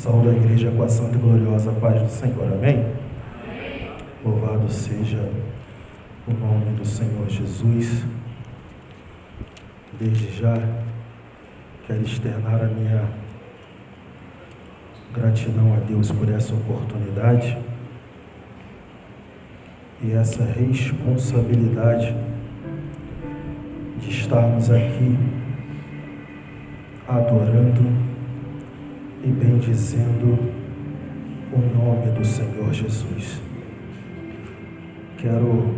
Saúdo a igreja com a santa e gloriosa paz do Senhor, amém? Louvado seja o nome do Senhor Jesus. Desde já quero externar a minha gratidão a Deus por essa oportunidade e essa responsabilidade de estarmos aqui adorando e bendizendo o nome do Senhor Jesus. Quero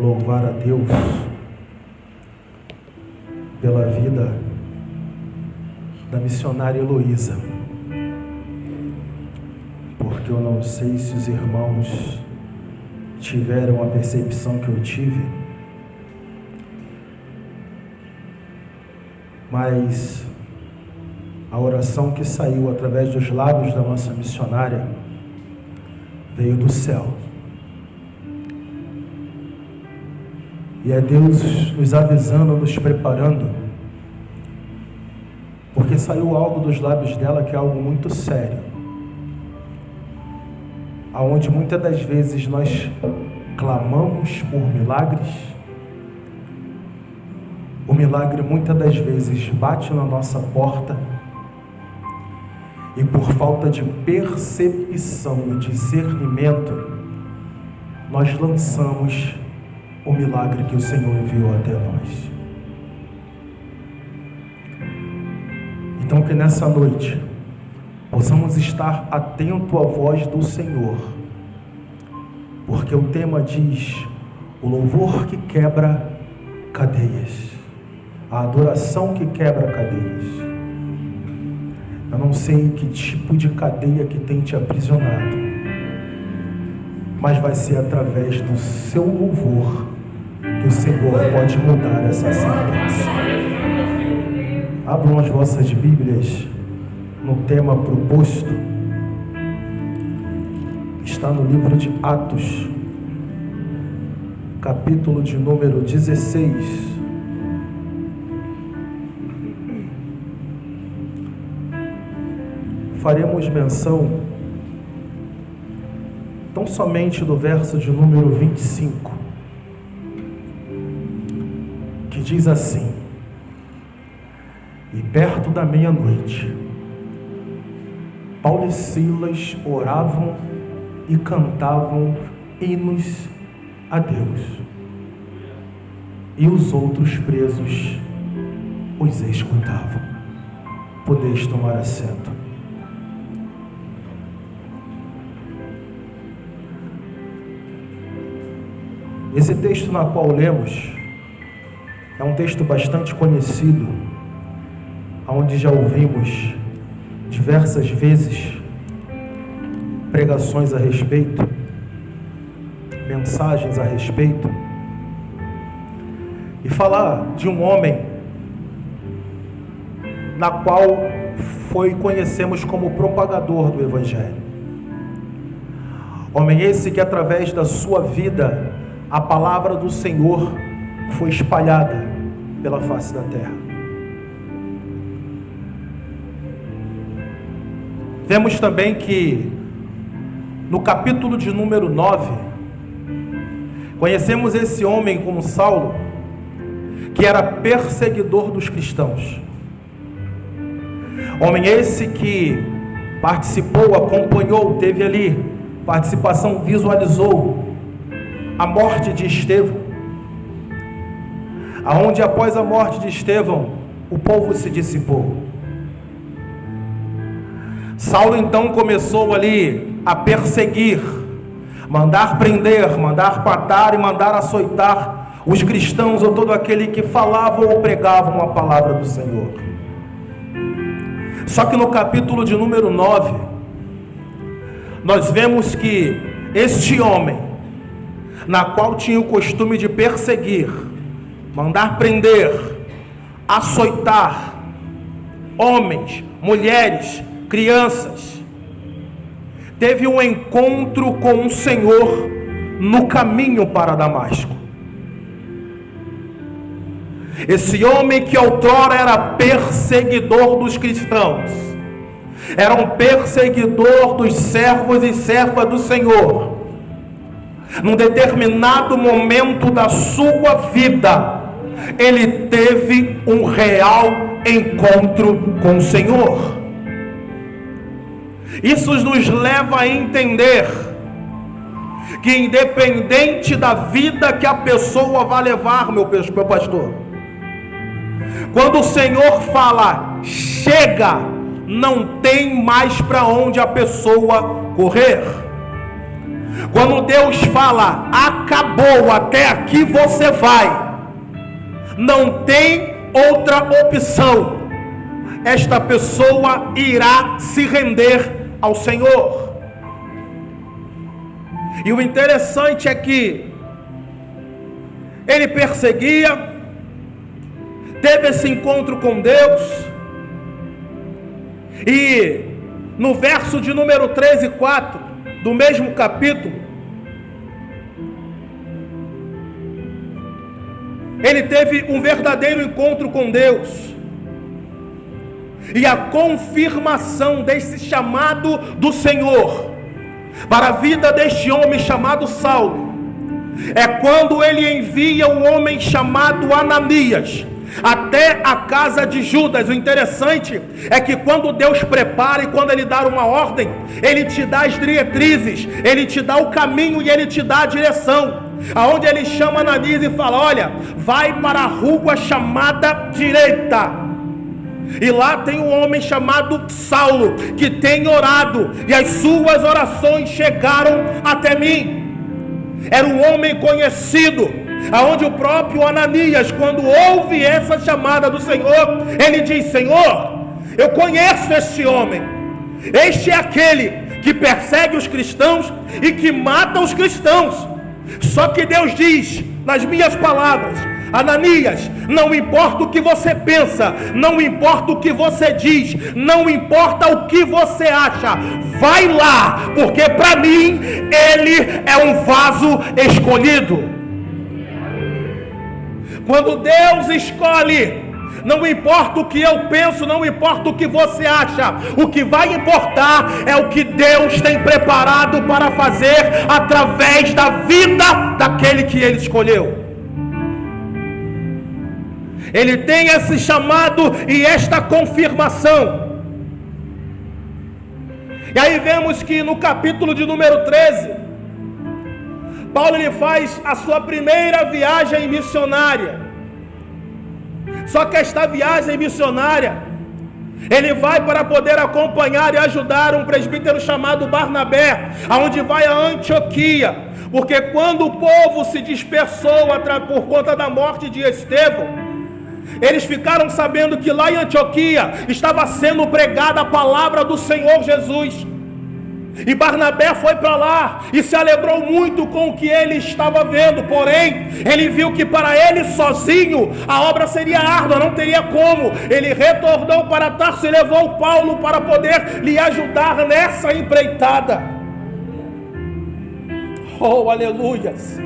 louvar a Deus pela vida da missionária Heloísa, porque eu não sei se os irmãos tiveram a percepção que eu tive, mas a oração que saiu através dos lábios da nossa missionária veio do céu. E é Deus nos avisando, nos preparando, porque saiu algo dos lábios dela que é algo muito sério, aonde muitas das vezes nós clamamos por milagres. O milagre muitas das vezes bate na nossa porta e por falta de percepção e discernimento nós lançamos o milagre que o Senhor enviou até nós. Então que nessa noite possamos estar atento à voz do Senhor, porque o tema diz: o louvor que quebra cadeias, a adoração que quebra cadeias. Eu não sei que tipo de cadeia que tem te aprisionado, mas vai ser através do seu louvor que o Senhor pode mudar essa sentença. Abram as vossas Bíblias no tema proposto. Está no livro de Atos, capítulo de número 16. Faremos menção tão somente do verso de número 25, que diz assim: e perto da meia-noite, Paulo e Silas oravam e cantavam hinos a Deus, e os outros presos os escutavam. Podeis tomar assento. Esse texto na qual lemos é um texto bastante conhecido, onde já ouvimos diversas vezes pregações a respeito, mensagens a respeito, e falar de um homem na qual conhecemos como propagador do Evangelho. Homem esse que através da sua vida a palavra do Senhor foi espalhada pela face da terra. Vemos também que no capítulo de número 9, conhecemos esse homem como Saulo, que era perseguidor dos cristãos. Homem esse que participou, acompanhou, teve ali participação, visualizou a morte de Estevão, aonde após a morte de Estevão o povo se dissipou. Saulo então começou ali a perseguir, mandar prender, mandar matar e mandar açoitar os cristãos ou todo aquele que falava ou pregava a palavra do Senhor. Só que no capítulo de número 9 nós vemos que este homem, na qual tinha o costume de perseguir, mandar prender, açoitar homens, mulheres, crianças, teve um encontro com o Senhor no caminho para Damasco. Esse homem que outrora era perseguidor dos cristãos, era um perseguidor dos servos e servas do Senhor. Num determinado momento da sua vida, ele teve um real encontro com o Senhor. Isso nos leva a entender que independente da vida que a pessoa vai levar, meu pastor, quando o Senhor fala, chega, não tem mais para onde a pessoa correr. Quando Deus fala, acabou, até aqui você vai, não tem outra opção, esta pessoa irá se render ao Senhor. E o interessante é que ele perseguia, teve esse encontro com Deus, e no verso de número 13 e 4 do mesmo capítulo, ele teve um verdadeiro encontro com Deus, e a confirmação desse chamado do Senhor para a vida deste homem chamado Saulo é quando ele envia um homem chamado Ananias até a casa de Judas. O interessante é que quando Deus prepara e quando ele dá uma ordem, ele te dá as diretrizes, ele te dá o caminho e ele te dá a direção. Aonde ele chama Ananias e fala, olha, vai para a rua chamada direita, e lá tem um homem chamado Saulo, que tem orado, e as suas orações chegaram até mim. Era um homem conhecido, aonde o próprio Ananias, quando ouve essa chamada do Senhor, ele diz, Senhor, eu conheço este homem, este é aquele que persegue os cristãos e que mata os cristãos. Só que Deus diz, nas minhas palavras, Ananias, não importa o que você pensa, não importa o que você diz, não importa o que você acha, vai lá, porque para mim ele é um vaso escolhido. Quando Deus escolhe, não importa o que eu penso, não importa o que você acha, o que vai importar é o que Deus tem preparado para fazer através da vida daquele que ele escolheu. Ele tem esse chamado e esta confirmação. E aí vemos que no capítulo de número 13, Paulo ele faz a sua primeira viagem missionária. Só que esta viagem missionária, ele vai para poder acompanhar e ajudar um presbítero chamado Barnabé, aonde vai a Antioquia, porque quando o povo se dispersou por conta da morte de Estevão, eles ficaram sabendo que lá em Antioquia estava sendo pregada a palavra do Senhor Jesus. E Barnabé foi para lá e se alegrou muito com o que ele estava vendo. Porém, ele viu que para ele sozinho a obra seria árdua, não teria como. Ele retornou para Tarso e levou Paulo para poder lhe ajudar nessa empreitada. Oh, aleluias!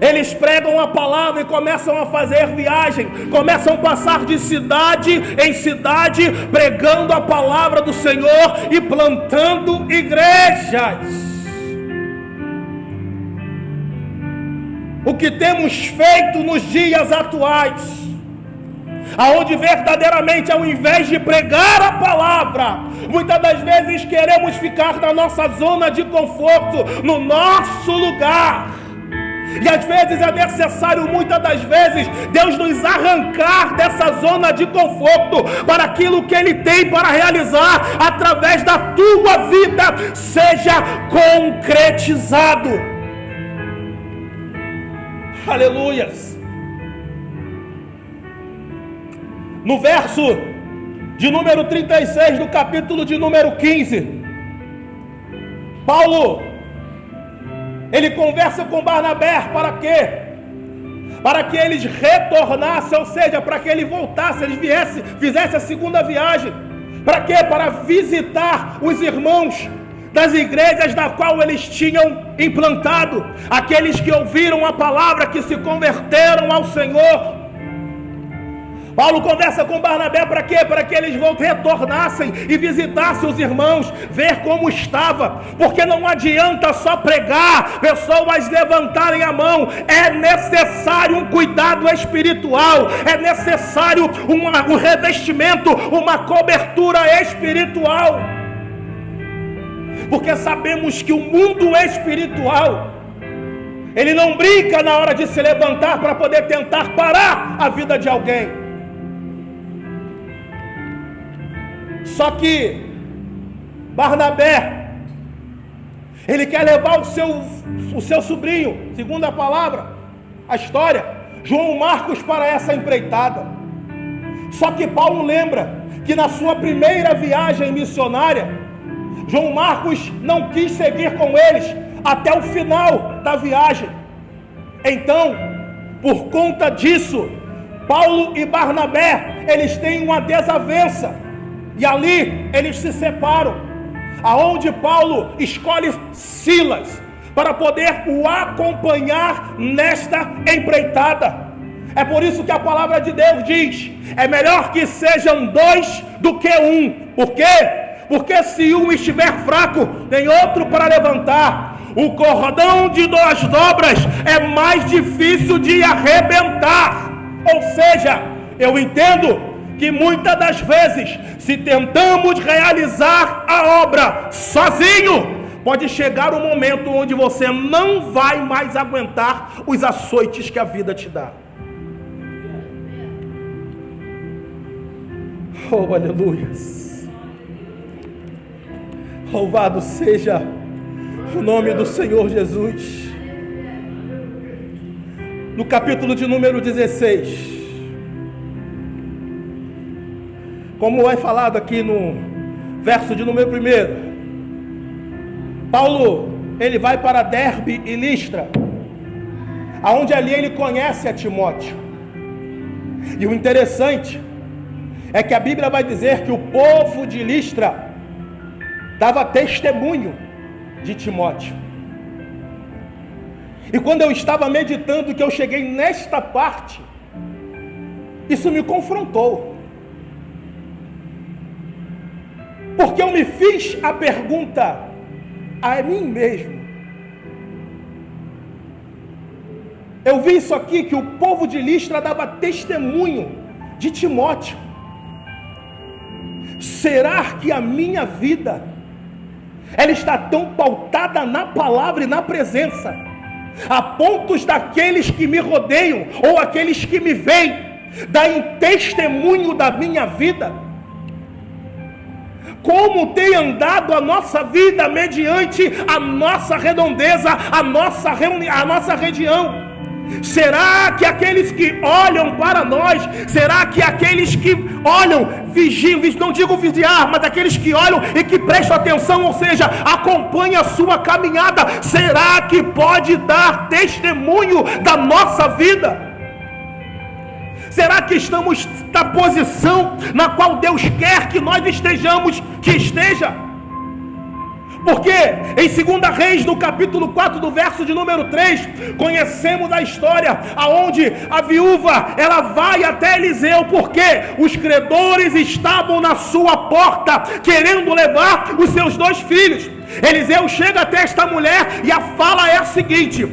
Eles pregam a palavra e começam a fazer viagem, começam a passar de cidade em cidade, pregando a palavra do Senhor e plantando igrejas. O que temos feito nos dias atuais, aonde verdadeiramente, ao invés de pregar a palavra, muitas das vezes queremos ficar na nossa zona de conforto, no nosso lugar. E às vezes é necessário, muitas das vezes, Deus nos arrancar dessa zona de conforto para aquilo que Ele tem para realizar através da tua vida seja concretizado. Aleluias! No verso de número 36 do capítulo de número 15, Paulo ele conversa com Barnabé, para quê? Para que eles retornassem, ou seja, para que ele voltasse, eles fizessem a segunda viagem. Para quê? Para visitar os irmãos das igrejas da qual eles tinham implantado, aqueles que ouviram a palavra, que se converteram ao Senhor. Paulo conversa com Barnabé para quê? Para que eles retornassem e visitassem os irmãos, ver como estava, porque não adianta só pregar, pessoas levantarem a mão, é necessário um cuidado espiritual, é necessário um revestimento, uma cobertura espiritual, porque sabemos que o mundo espiritual, ele não brinca na hora de se levantar para poder tentar parar a vida de alguém. Só que Barnabé, ele quer levar o seu sobrinho, segundo a palavra, a história, João Marcos, para essa empreitada. Só que Paulo lembra que na sua primeira viagem missionária, João Marcos não quis seguir com eles até o final da viagem. Então, por conta disso, Paulo e Barnabé, eles têm uma desavença. E ali eles se separam, aonde Paulo escolhe Silas para poder o acompanhar nesta empreitada. É por isso que a palavra de Deus diz: é melhor que sejam dois do que um. Por quê? Porque se um estiver fraco, tem outro para levantar. O cordão de duas dobras é mais difícil de arrebentar. Ou seja, eu entendo que muitas das vezes, se tentamos realizar a obra sozinho, pode chegar um momento onde você não vai mais aguentar os açoites que a vida te dá. Oh, aleluias! Louvado seja o nome do Senhor Jesus. No capítulo de número 16, como é falado aqui no verso de número 1, Paulo, ele vai para Derbe e Listra, aonde ali ele conhece a Timóteo. E o interessante é que a Bíblia vai dizer que o povo de Listra dava testemunho de Timóteo. E quando eu estava meditando, que eu cheguei nesta parte, isso me confrontou. Porque eu me fiz a pergunta a mim mesmo. Eu vi isso aqui, que o povo de Listra dava testemunho de Timóteo. Será que a minha vida, ela está tão pautada na palavra e na presença, a pontos daqueles que me rodeiam, ou aqueles que me veem, darem testemunho da minha vida? Como tem andado a nossa vida mediante a nossa redondeza, a nossa região? Será que aqueles que olham para nós, será que aqueles que olham, vigiam, não digo vigiar, mas aqueles que olham e que prestam atenção, ou seja, acompanham a sua caminhada, será que pode dar testemunho da nossa vida? Será que estamos na posição na qual Deus quer que nós estejamos, que esteja? Porque em 2 Reis, no capítulo 4, do verso de número 3, conhecemos a história aonde a viúva, ela vai até Eliseu, porque os credores estavam na sua porta, querendo levar os seus 2 filhos. Eliseu chega até esta mulher e a fala é a seguinte: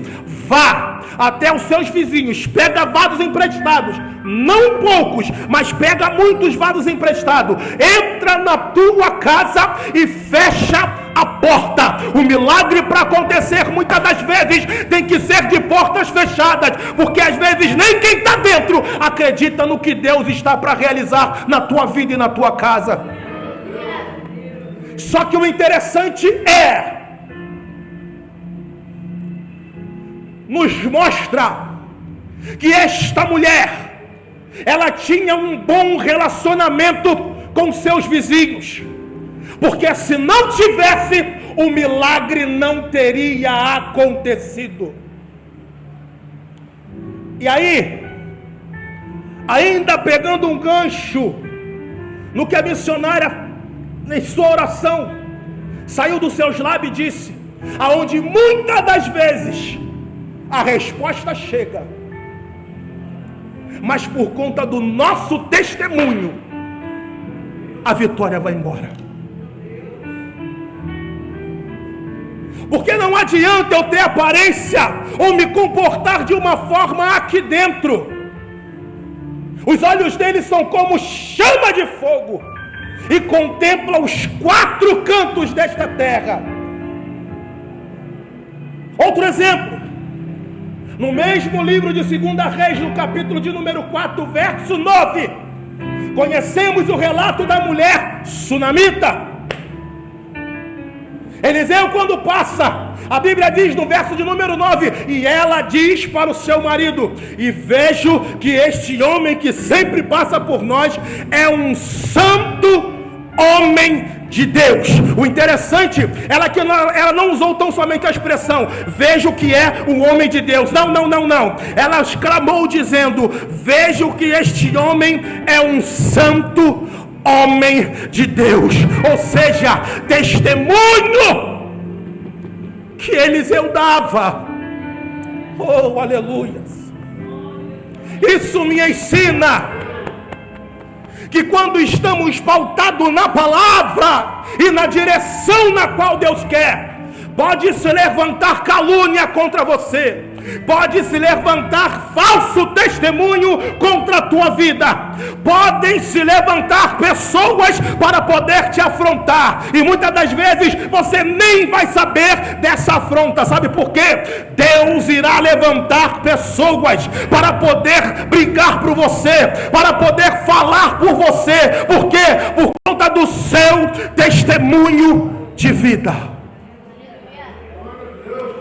vá até os seus vizinhos, pega vasos emprestados, não poucos, mas pega muitos vasos emprestados, entra na tua casa e fecha a porta. O milagre para acontecer muitas das vezes tem que ser de portas fechadas, porque às vezes nem quem está dentro acredita no que Deus está para realizar na tua vida e na tua casa. Só que o interessante nos mostra que esta mulher, ela tinha um bom relacionamento com seus vizinhos, porque se não tivesse, o milagre não teria acontecido. E aí, ainda pegando um gancho no que a missionária, em sua oração, saiu dos seus lábios e disse, aonde muitas das vezes a resposta chega, mas por conta do nosso testemunho, a vitória vai embora. Porque não adianta eu ter aparência ou me comportar de uma forma aqui dentro. Os olhos dele são como chama de fogo e contemplam os 4 cantos desta terra. Outro exemplo, no mesmo livro de 2 Reis, no capítulo de número 4, verso 9, conhecemos o relato da mulher sunamita. Eliseu, quando passa, a Bíblia diz no verso de número 9, e ela diz para o seu marido: e vejo que este homem que sempre passa por nós é um santo homem de Deus. O interessante, ela não usou tão somente a expressão, vejo que é um homem de Deus. Não. Ela exclamou dizendo, vejo que este homem é um santo homem de Deus. Ou seja, testemunho que Eliseu dava. Oh, aleluias. Isso me ensina que quando estamos pautados na palavra e na direção na qual Deus quer, pode se levantar calúnia contra você, pode se levantar falso testemunho contra a tua vida, podem se levantar pessoas para poder te afrontar, e muitas das vezes você nem vai saber dessa afronta. Sabe por quê? Deus irá levantar pessoas para poder brigar por você, para poder falar por você. Por quê? Por conta do seu testemunho de vida.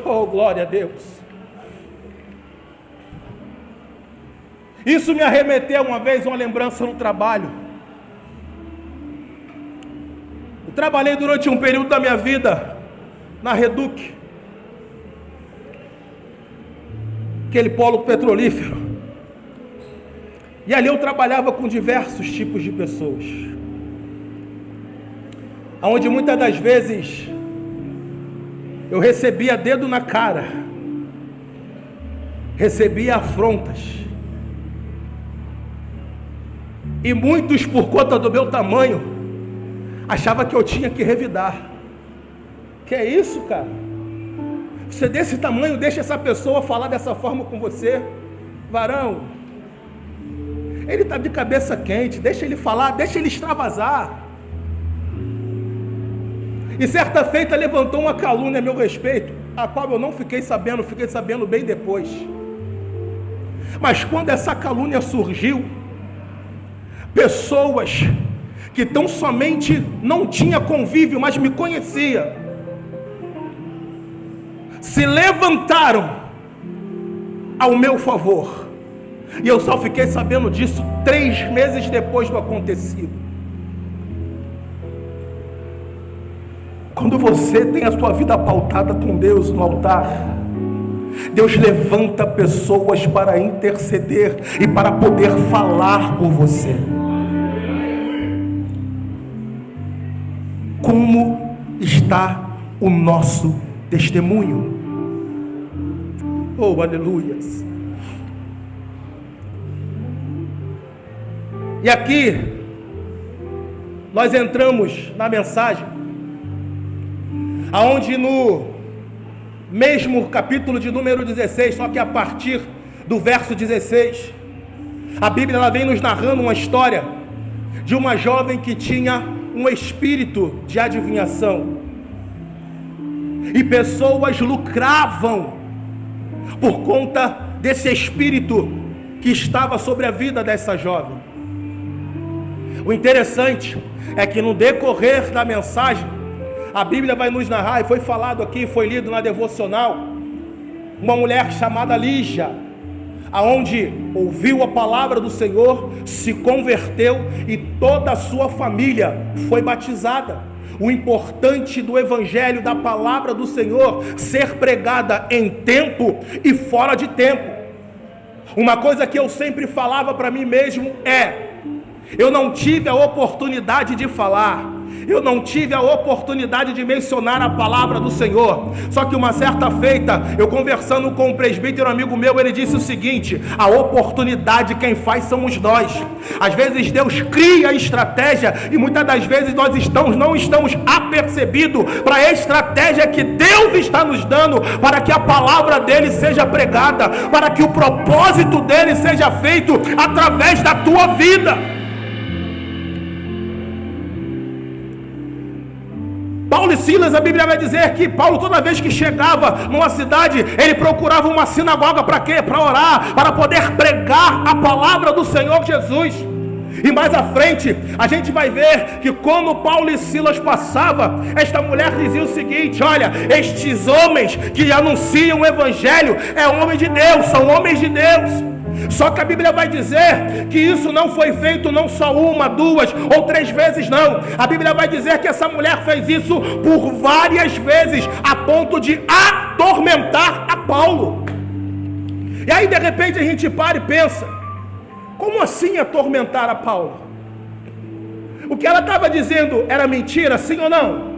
Oh, glória a Deus. Isso me arremeteu uma vez uma lembrança no trabalho. Eu trabalhei durante um período da minha vida na Reduc, aquele polo petrolífero. E ali eu trabalhava com diversos tipos de pessoas, onde muitas das vezes eu recebia dedo na cara, recebia afrontas, e muitos, por conta do meu tamanho, achavam que eu tinha que revidar. Que é isso, cara? Você desse tamanho, deixa essa pessoa falar dessa forma com você? Varão, ele está de cabeça quente, deixa ele falar, deixa ele extravasar. E certa feita levantou uma calúnia a meu respeito, a qual eu não fiquei sabendo bem depois. Mas quando essa calúnia surgiu, pessoas que tão somente não tinha convívio, mas me conhecia, se levantaram ao meu favor, e eu só fiquei sabendo disso 3 meses depois do acontecido. Quando você tem a sua vida pautada com Deus no altar, Deus levanta pessoas para interceder e para poder falar por você. Como está o nosso testemunho? Oh, aleluias! E aqui nós entramos na mensagem, aonde no mesmo capítulo de número 16, só que a partir do verso 16, a Bíblia ela vem nos narrando uma história de uma jovem que tinha um espírito de adivinhação, e pessoas lucravam por conta desse espírito que estava sobre a vida dessa jovem. O interessante é que no decorrer da mensagem, a Bíblia vai nos narrar, e foi falado aqui, foi lido na devocional, uma mulher chamada Lígia, aonde ouviu a palavra do Senhor, se converteu e toda a sua família foi batizada. O importante do evangelho, da palavra do Senhor, ser pregada em tempo e fora de tempo. Uma coisa que eu sempre falava para mim mesmo é: eu não tive a oportunidade de falar, eu não tive a oportunidade de mencionar a palavra do Senhor. Só que uma certa feita, eu conversando com um presbítero amigo meu, ele disse o seguinte: a oportunidade quem faz somos nós. Às vezes Deus cria a estratégia e muitas das vezes nós não estamos apercebidos para a estratégia que Deus está nos dando, para que a palavra dele seja pregada, para que o propósito dele seja feito através da tua vida. Paulo e Silas, a Bíblia vai dizer que Paulo, toda vez que chegava numa cidade, ele procurava uma sinagoga para quê? Para orar, para poder pregar a palavra do Senhor Jesus. E mais à frente, a gente vai ver que quando Paulo e Silas passavam, esta mulher dizia o seguinte: olha, estes homens que anunciam o Evangelho é homem de Deus, são homens de Deus. Só que a Bíblia vai dizer que isso não foi feito não só uma, duas ou três vezes, não. A Bíblia vai dizer que essa mulher fez isso por várias vezes, a ponto de atormentar a Paulo. E aí de repente a gente para e pensa: como assim atormentar a Paulo? O que ela estava dizendo era mentira, sim ou não?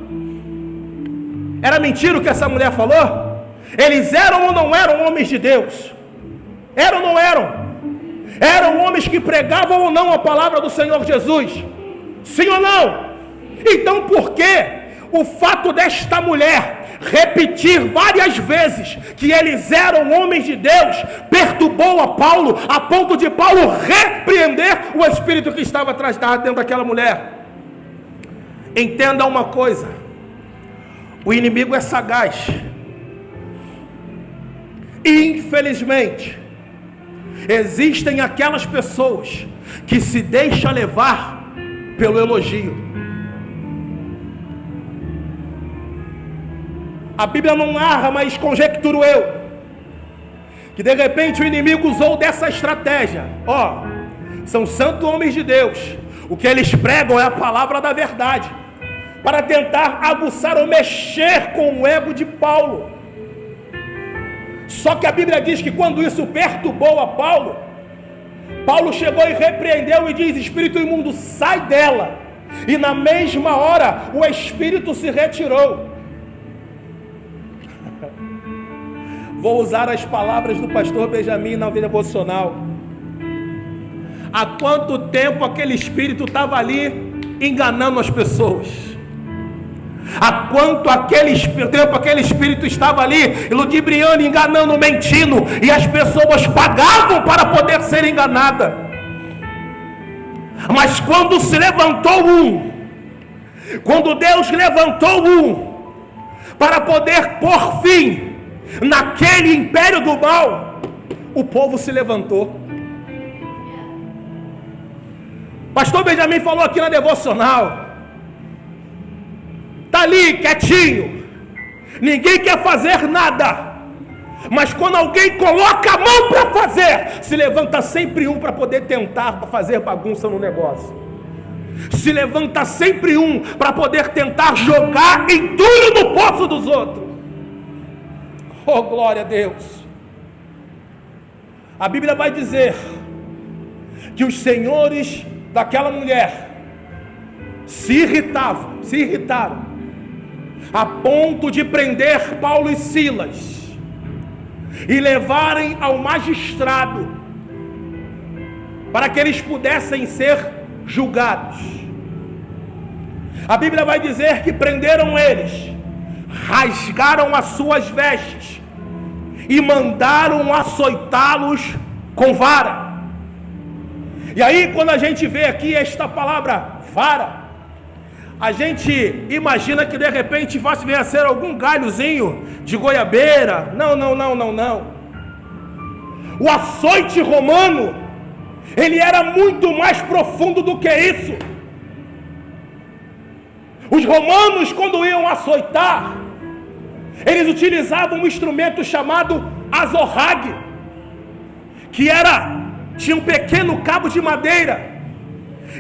Era mentira o que essa mulher falou? Eles eram ou não eram homens de Deus? Eram ou não eram? Eram homens que pregavam ou não a palavra do Senhor Jesus? Sim ou não? Então por que o fato desta mulher repetir várias vezes que eles eram homens de Deus perturbou a Paulo, a ponto de Paulo repreender o espírito que estava atrás dentro daquela mulher? Entenda uma coisa: o inimigo é sagaz. Infelizmente, existem aquelas pessoas que se deixam levar pelo elogio. A Bíblia não narra, mas conjecturo eu, que de repente o inimigo usou dessa estratégia. São santos homens de Deus, o que eles pregam é a palavra da verdade, para tentar aguçar ou mexer com o ego de Paulo. Só que a Bíblia diz que quando isso perturbou a Paulo, Paulo chegou e repreendeu e diz: espírito imundo, sai dela. E na mesma hora o espírito se retirou. Vou usar as palavras do pastor Benjamin na vida devocional. Há quanto tempo aquele espírito estava ali enganando as pessoas? Há quanto tempo aquele espírito estava ali ludibriando, enganando, mentindo, e as pessoas pagavam para poder ser enganada. Mas quando se levantou quando Deus levantou para poder pôr fim naquele império do mal, o povo se levantou. Pastor Benjamin falou aqui na devocional, está ali quietinho, ninguém quer fazer nada, mas quando alguém coloca a mão para fazer, se levanta sempre para poder tentar fazer bagunça no negócio. Se levanta sempre para poder tentar jogar entulho no poço dos outros. Oh, glória a Deus! A Bíblia vai dizer que os senhores daquela mulher se irritaram, a ponto de prender Paulo e Silas e levarem ao magistrado para que eles pudessem ser julgados. A Bíblia vai dizer que prenderam eles, rasgaram as suas vestes e mandaram açoitá-los com vara. E aí, quando a gente vê aqui esta palavra vara, a gente imagina que de repente vai vir a ser algum galhozinho de goiabeira. Não. O açoite romano, ele era muito mais profundo do que isso. Os romanos, quando iam açoitar, eles utilizavam um instrumento chamado azorrague, que tinha um pequeno cabo de madeira,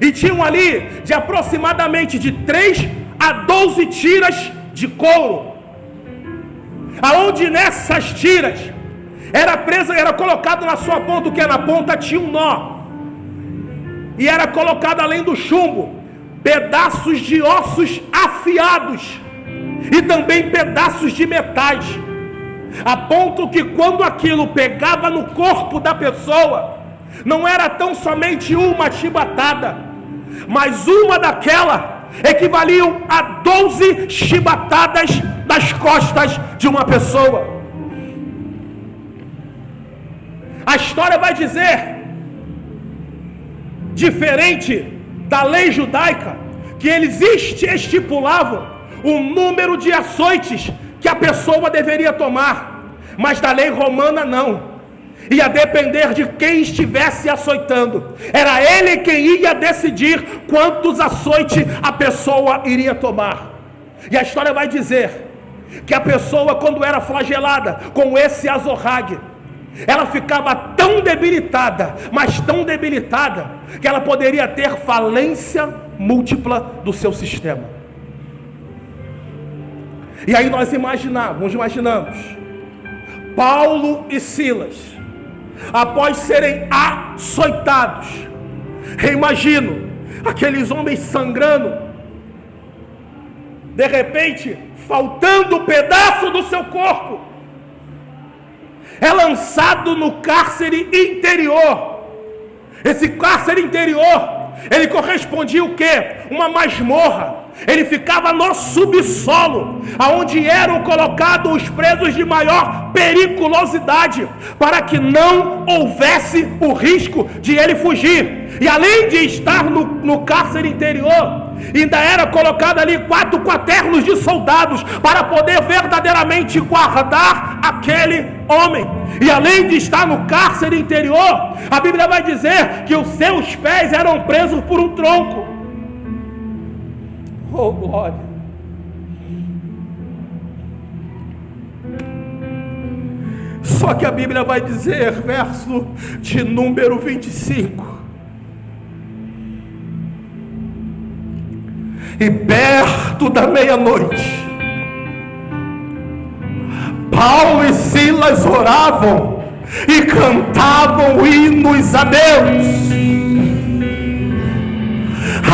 e tinham ali de aproximadamente de 3 a 12 tiras de couro, aonde nessas tiras era colocado na sua ponta, o que na ponta tinha um nó, e era colocado além do chumbo, pedaços de ossos afiados e também pedaços de metais, a ponto que quando aquilo pegava no corpo da pessoa, não era tão somente uma chibatada, mas uma daquela equivaliam a 12 chibatadas das costas de uma pessoa. A história vai dizer, diferente da lei judaica, que eles estipulavam o número de açoites que a pessoa deveria tomar, mas da lei romana não. Ia depender de quem estivesse açoitando. Era ele quem ia decidir quantos açoites a pessoa iria tomar. E a história vai dizer que a pessoa, quando era flagelada com esse azorrague, ela ficava tão debilitada, mas tão debilitada, que ela poderia ter falência múltipla do seu sistema. E aí nós imaginamos Paulo e Silas, após serem açoitados, eu imagino aqueles homens sangrando, de repente faltando um pedaço do seu corpo, é lançado no cárcere interior. Esse cárcere interior, ele correspondia o quê? Uma masmorra. Ele ficava no subsolo, aonde eram colocados os presos de maior periculosidade, para que não houvesse o risco de ele fugir. E além de estar no cárcere interior, ainda era colocado ali 4 quaternos de soldados, para poder verdadeiramente guardar aquele homem. E além de estar no cárcere interior, a Bíblia vai dizer que os seus pés eram presos por um tronco. Oh, glória! Só que a Bíblia vai dizer, verso de número 25: e perto da meia-noite, Paulo e Silas oravam e cantavam hinos a Deus,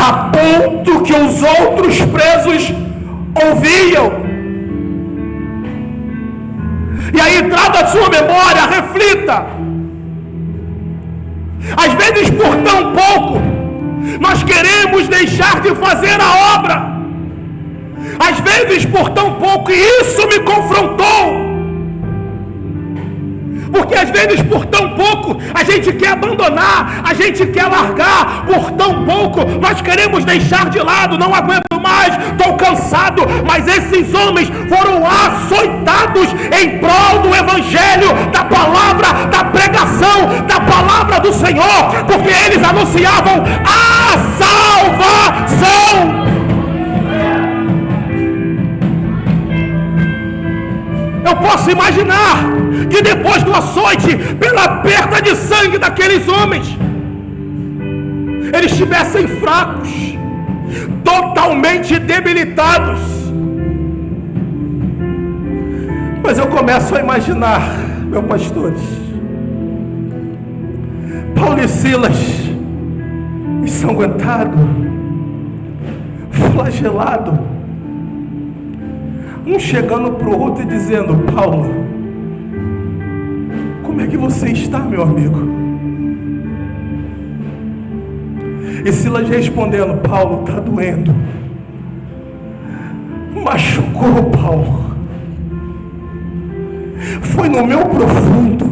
a ponto que os outros presos ouviam. E aí traga a sua memória, reflita. Às vezes por tão pouco nós queremos deixar de fazer a obra. Às vezes por tão pouco, e isso me confrontou, porque às vezes por tão pouco a gente quer abandonar, a gente quer largar. Por tão pouco nós queremos deixar de lado, não aguento mais, estou cansado. Mas esses homens foram açoitados em prol do evangelho, da palavra, da pregação, da palavra do Senhor, porque eles anunciavam a salvação. Eu posso imaginar que depois do açoite, pela perda de sangue daqueles homens, eles estivessem fracos, totalmente debilitados. Mas eu começo a imaginar, meus pastores, Paulo e Silas, ensanguentado, flagelado, um chegando para o outro e dizendo: Paulo, como é que você está, meu amigo? E Silas respondendo: Paulo, está doendo, machucou, Paulo, foi no meu profundo,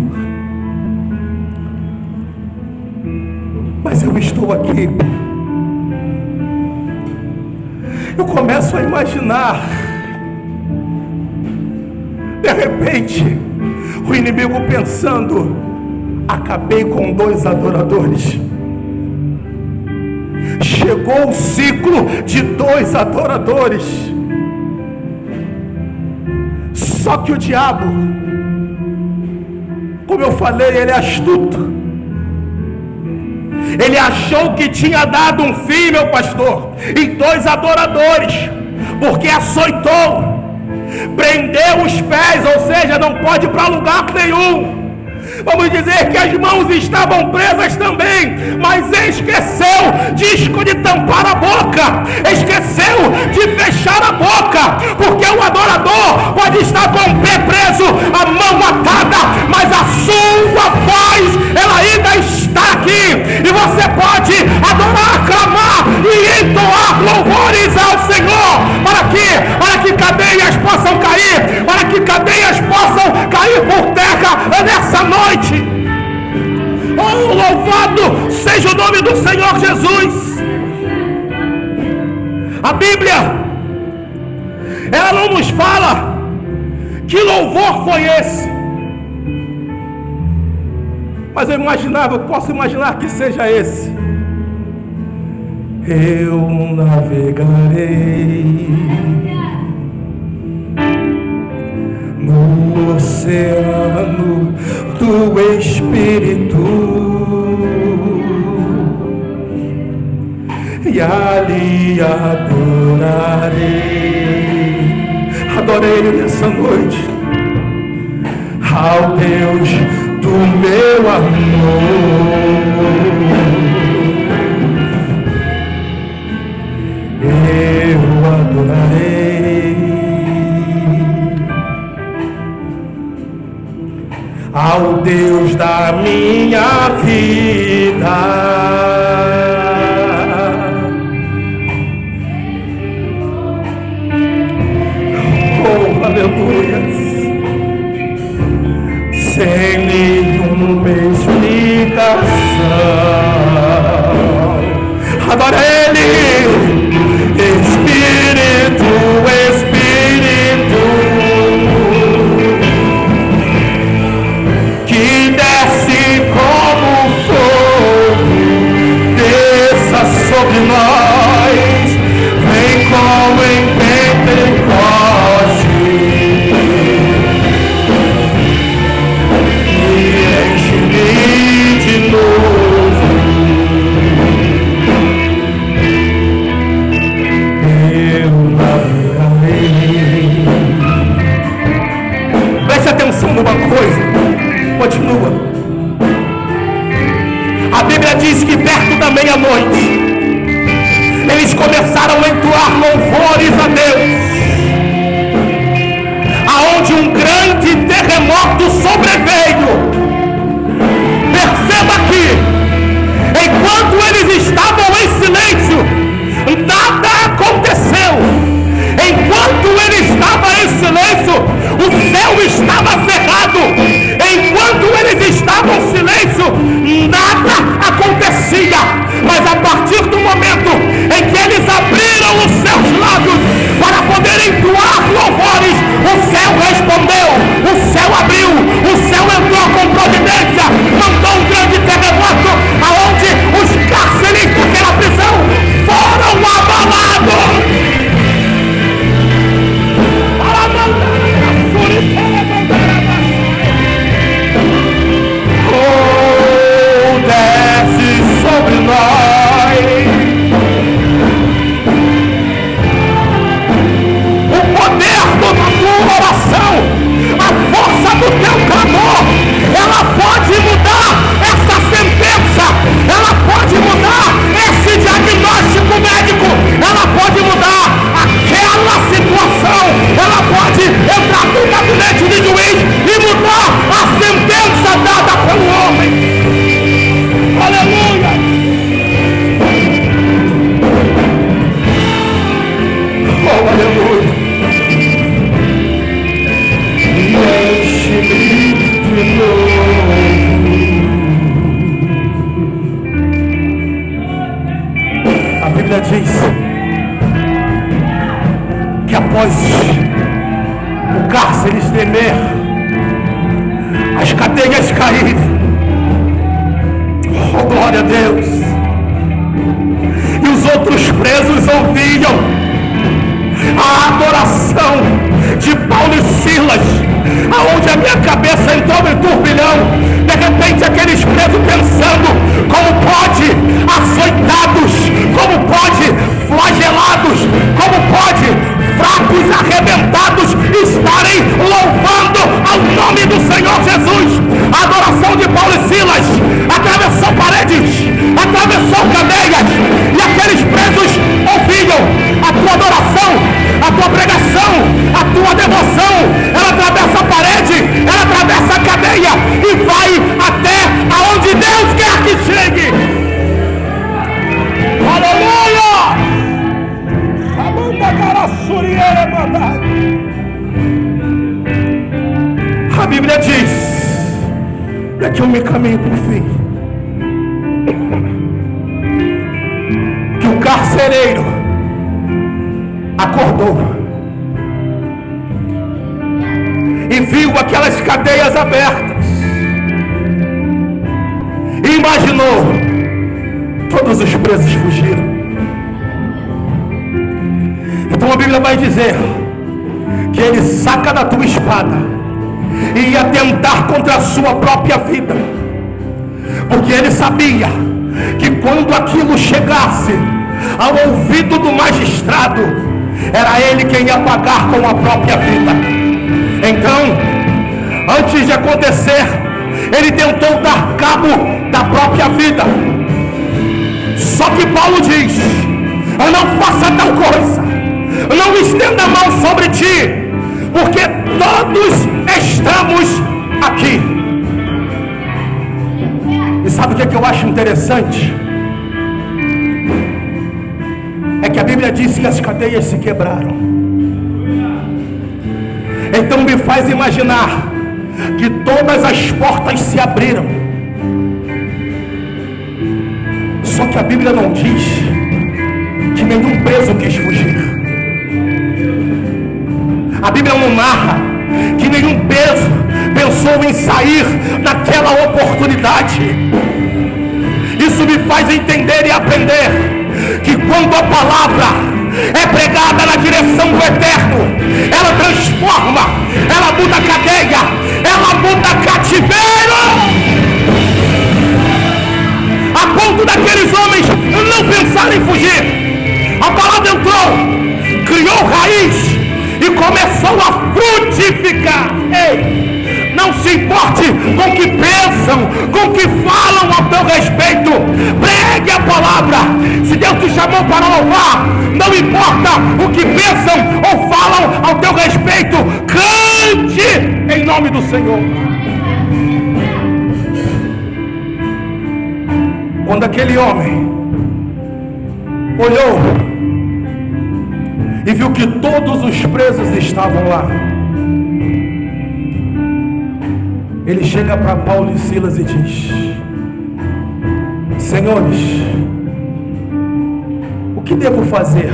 mas eu estou aqui. Eu começo a imaginar, de repente, o inimigo pensando: acabei com 2 adoradores. Chegou o ciclo de 2 adoradores. Só que o diabo, como eu falei, ele é astuto. Ele achou que tinha dado um fim, meu pastor, em 2 adoradores, porque açoitou, prendeu os pés, ou seja, não pode ir para lugar nenhum. Vamos dizer que as mãos estavam presas também, mas esqueceu de tampar a boca, esqueceu de fechar a boca, porque o adorador pode estar com o pé preso, a mão atada, mas a sua voz, ela ainda está aqui, e você pode adorar, clamar e entoar louvores ao Senhor. Para que cadeias possam cair, para que cadeias possam cair por terra nessa noite. Oh, louvado seja o nome do Senhor Jesus. A Bíblia, ela não nos fala que louvor foi esse, mas eu posso imaginar que seja esse. Eu navegarei no oceano do Espírito, e ali adorei Ele nessa noite, ao Deus do meu amor. Eu adorarei ao Deus da minha vida. Oh, aleluia. Sem nenhuma explicação, adora Ele. Espírito, Espírito, que desce como fogo, desça sobre nós, vem como em Pentecoste, e enche-me de novo. Preste atenção numa coisa, continua. A Bíblia diz que perto da meia-noite eles começaram a entoar louvores a Deus, aonde um grande terremoto sobreveio. Perceba que enquanto eles estavam em silêncio, nada aconteceu. Enquanto ele estava em silêncio, o céu estava cerrado. Enquanto eles estavam em silêncio, nada acontecia. Mas a partir do momento em que eles abriram os seus lábios para poderem entoar louvores, o céu respondeu, o céu abriu, o céu entrou com providência, mandou um grande terremoto, aonde os cárceres daquela prisão foram abalados. Oh, desce sobre nós o poder da tua oração, a força do teu clamor. Ela pode mudar essa sentença, ela pode mudar esse diagnóstico médico, ela pode mudar aquela situação, ela pode entrar no gabinete de juiz e mudar a sentença dada pelo homem. Aleluia! Oh, aleluia! E enche-me de novo. A Bíblia diz que após o cárcere tremer, as cadeias caírem, oh glória a Deus, e os outros presos ouviam a adoração de Paulo e Silas, aonde a minha cabeça entrou em turbilhão. De repente aqueles presos pensando, como pode açoitados, como pode flagelados, como pode fracos arrebentados estarem louvando ao nome do Senhor Jesus. A adoração A Bíblia diz, é que eu me caminho por fim, que o carcereiro acordou e viu aquelas cadeias abertas e imaginou: todos os presos fugiram. Então a Bíblia vai dizer que ele saca da tua espada e ia tentar contra a sua própria vida, porque ele sabia que quando aquilo chegasse ao ouvido do magistrado, era ele quem ia pagar com a própria vida. Então, antes de acontecer, ele tentou dar cabo da própria vida. Só que Paulo diz: não faça tal coisa, não estenda a mão sobre ti, porque todos estamos aqui. E sabe o que eu acho interessante? É que a Bíblia diz que as cadeias se quebraram. Então me faz imaginar que todas as portas se abriram. Só que a Bíblia não diz que nenhum preso quis fugir. A Bíblia não narra que nenhum preso pensou em sair daquela oportunidade. Isso me faz entender e aprender que quando a palavra é pregada na direção do eterno, ela transforma, ela muda a cadeia, ela muda cativeiro, a ponto daqueles homens não pensarem em fugir. A palavra entrou, criou raiz e começou a frutificar. Ei, não se importe com o que pensam, com o que falam ao teu respeito. Pregue a palavra. Se Deus te chamou para louvar, não importa o que pensam ou falam ao teu respeito, cante em nome do Senhor. Quando aquele homem olhou e viu que todos os presos estavam lá, ele chega para Paulo e Silas e diz: senhores, o que devo fazer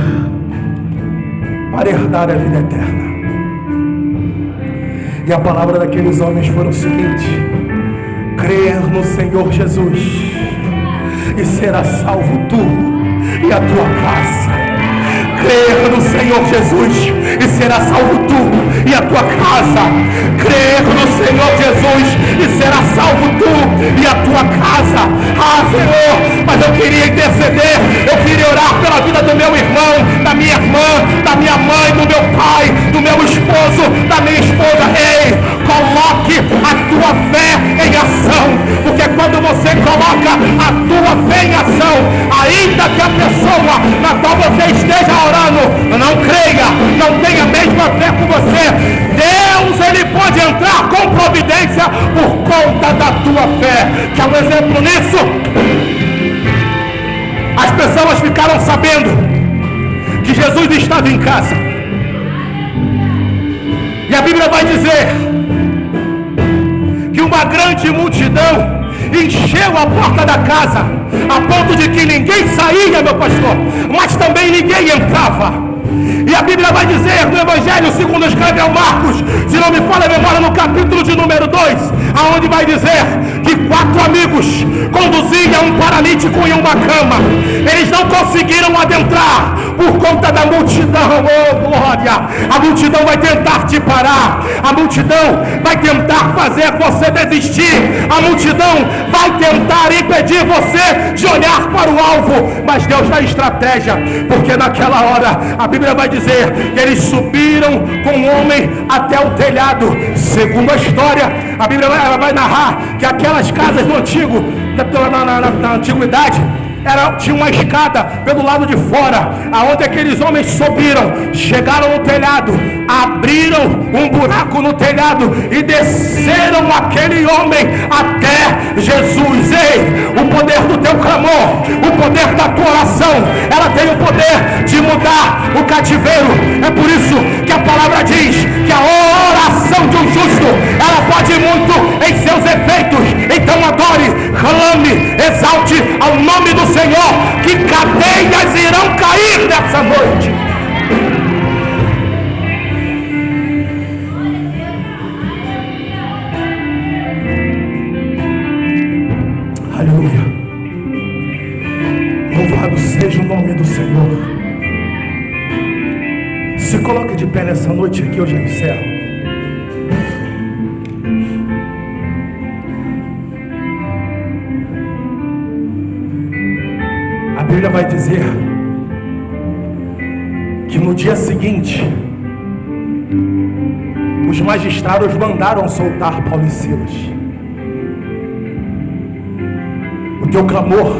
para herdar a vida eterna? E a palavra daqueles homens foi o seguinte: crer no Senhor Jesus e será salvo tu e a tua casa. Crer no Senhor Jesus e será salvo tu e a tua casa. Crer no Senhor Jesus e será salvo tu e a tua casa. Ah, Senhor, mas eu queria interceder, eu queria orar pela vida do meu irmão, da minha irmã, da minha mãe, do meu pai, do meu esposo, da minha esposa. Ei, coloque a tua fé em ação, porque quando você coloca a tua fé em ação, ainda que a pessoa na qual você esteja orando não creia, não tenha a mesma fé que você, Deus, ele pode entrar com providência por conta da tua fé. Que é um exemplo nisso. As pessoas ficaram sabendo que Jesus estava em casa, e a Bíblia vai dizer que uma grande multidão encheu a porta da casa, a ponto de que ninguém saía, meu pastor, mas também ninguém entrava. E a Bíblia vai dizer no Evangelho segundo escreve ao Marcos, se não me falha a memória, no capítulo de número 2, aonde vai dizer que 4 amigos conduziam um paralítico em uma cama. Eles não conseguiram adentrar por conta da multidão. Oh glória! A multidão vai tentar te parar, a multidão vai tentar fazer você desistir, a multidão vai tentar impedir você de olhar para o alvo, mas Deus dá estratégia, porque naquela hora a Bíblia vai dizer que eles subiram com o homem até o telhado. Segundo a história, a Bíblia vai narrar que aquelas casas no antigo, na antiguidade, Tinha uma escada pelo lado de fora, aonde aqueles homens subiram, chegaram no telhado, abriram um buraco no telhado e desceram aquele homem até Jesus. Ei, o poder do teu clamor, o poder da tua oração, ela tem o poder de mudar o cativeiro. É por isso que a palavra diz que a oração de um justo, ela pode muito em seus efeitos. Então adore, clame, exalte ao nome do Senhor, que cadeias irão cair nessa noite. Aleluia. Louvado seja o nome do Senhor. Se coloque de pé nessa noite aqui, eu já encerro. A Bíblia vai dizer que no dia seguinte os magistrados mandaram soltar Paulo e Silas. O teu clamor,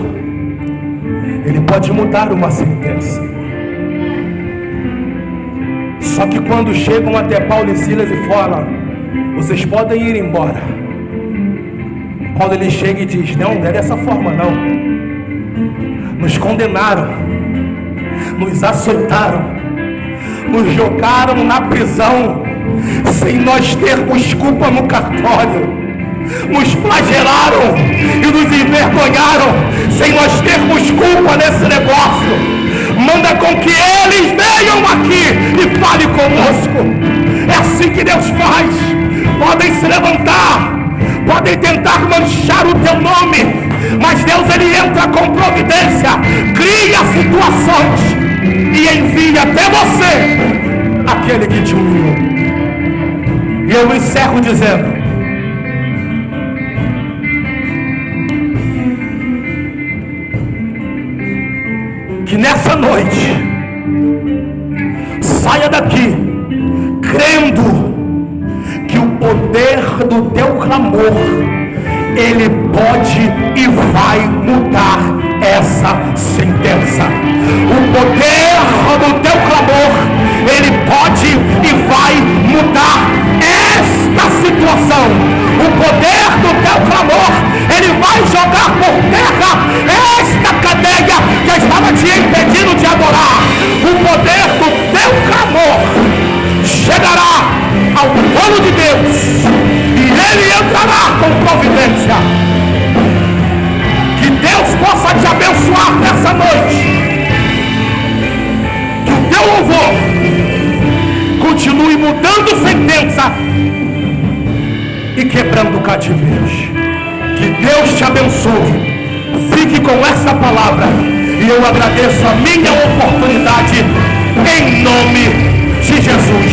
ele pode mudar uma sentença. Só que quando chegam até Paulo e Silas e falam: vocês podem ir embora, Paulo ele chega e diz: não é dessa forma não. Nos condenaram, nos açoitaram, nos jogaram na prisão, sem nós termos culpa no cartório, nos flagelaram e nos envergonharam, sem nós termos culpa nesse negócio. Manda com que eles venham aqui e fale conosco. É assim que Deus faz. Podem se levantar, podem tentar manchar o teu nome, mas Deus ele entra com providência, cria situações e envia até você aquele que te humilhou. E eu encerro dizendo: que nessa noite saia daqui crendo que o poder do teu clamor, ele pode e vai mudar essa sentença. O poder do teu clamor, ele pode e vai mudar esta situação. O poder do teu clamor, ele vai jogar por terra esta cadeia que estava te impedindo de adorar. O poder do teu clamor chegará ao trono de Deus e ele entrará com providência. Que Deus possa te abençoar nessa noite. Que o teu louvor continue mudando sentença e quebrando cativeiros. Que Deus te abençoe. Fique com essa palavra e eu agradeço a minha oportunidade em nome de Jesus.